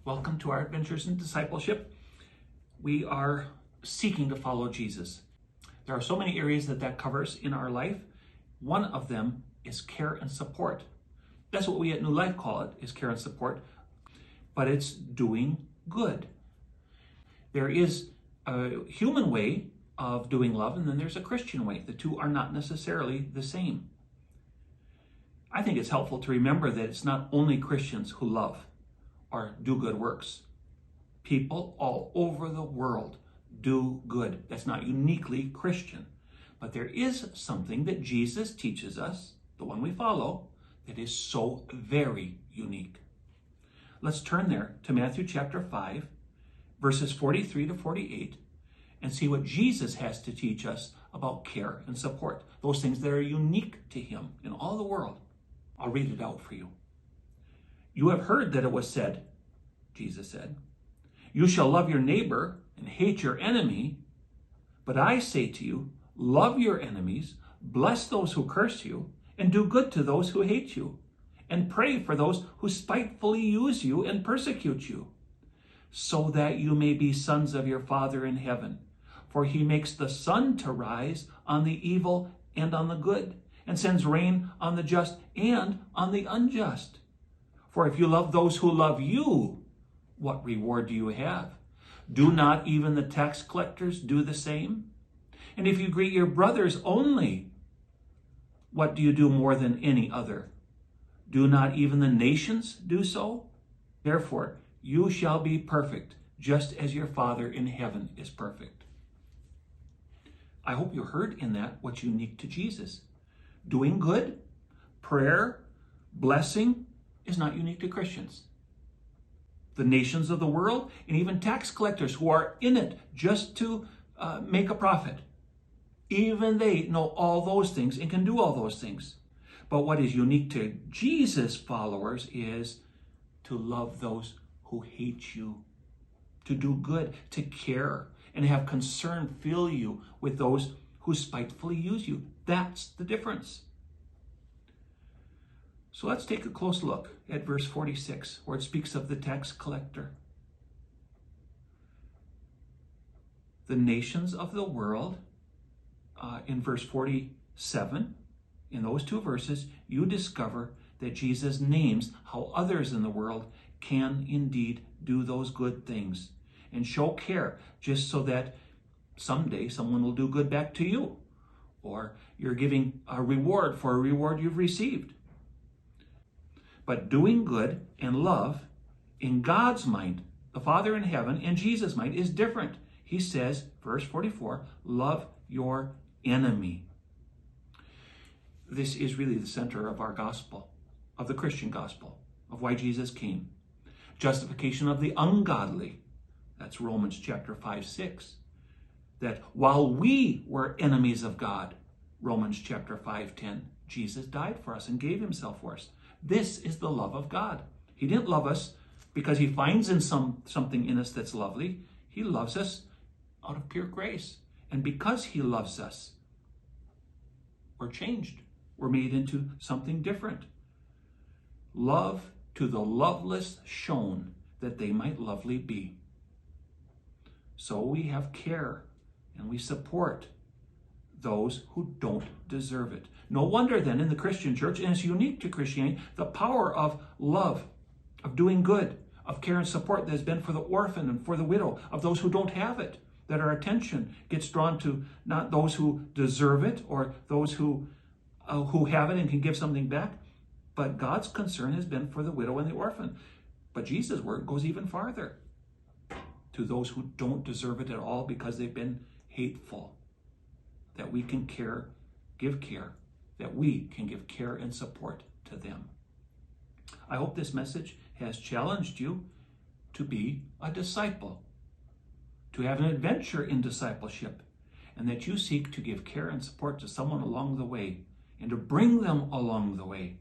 Welcome to our adventures in discipleship. We are seeking to follow Jesus. There are so many areas that covers in our life. One of them is care and support. That's what we at New Life call it, is care and support, but it's doing good. There is a human way of doing love, and then there's a Christian way. The two are not necessarily the same. I think it's helpful to remember that it's not only Christians who love or do good works. People all over the world do good. That's not uniquely Christian. But there is something that Jesus teaches us, the one we follow, that is so very unique. Let's turn there to Matthew chapter 5, verses 43 to 48, and see what Jesus has to teach us about care and support, those things that are unique to him in all the world. I'll read it out for you. You have heard that it was said, Jesus said, you shall love your neighbor and hate your enemy. But I say to you, love your enemies, bless those who curse you, and do good to those who hate you, and pray for those who spitefully use you and persecute you, so that you may be sons of your Father in heaven. For he makes the sun to rise on the evil and on the good, and sends rain on the just and on the unjust. For if you love those who love you, what reward do you have? Do not even the tax collectors do the same? And if you greet your brothers only, what do you do more than any other? Do not even the nations do so? Therefore, you shall be perfect, just as your Father in heaven is perfect. I hope you heard in that what's unique to Jesus. Doing good, prayer, blessing is not unique to Christians. The nations of the world and even tax collectors who are in it just to make a profit, even they know all those things and can do all those things. But what is unique to Jesus' followers is to love those who hate you, to do good, to care, and have concern fill you with those who spitefully use you. That's the difference. So let's take a close look at verse 46, where it speaks of the tax collector. The nations of the world, in verse 47, in those two verses, you discover that Jesus names how others in the world can indeed do those good things and show care, just so that someday someone will do good back to you, or you're giving a reward for a reward you've received. But doing good and love in God's mind, the Father in heaven, and Jesus' mind is different. He says, verse 44, love your enemy. This is really the center of our gospel, of the Christian gospel, of why Jesus came. Justification of the ungodly. That's Romans chapter 5, 6. That while we were enemies of God, Romans chapter 5, 10, Jesus died for us and gave himself for us. This is the love of God. He didn't love us because he finds in something in us that's lovely. He loves us out of pure grace. And because he loves us, we're changed. We're made into something different. Love to the loveless shown, that they might lovely be. So we have care and we support those who don't deserve it. No wonder then in the Christian church, and it's unique to Christianity, the power of love, of doing good, of care and support that has been for the orphan and for the widow, of those who don't have it, that our attention gets drawn to not those who deserve it or those who have it and can give something back, but God's concern has been for the widow and the orphan. But Jesus' word goes even farther, to those who don't deserve it at all because they've been hateful, that we can give care, that we can give care and support to them. I hope this message has challenged you to be a disciple, to have an adventure in discipleship, and that you seek to give care and support to someone along the way and to bring them along the way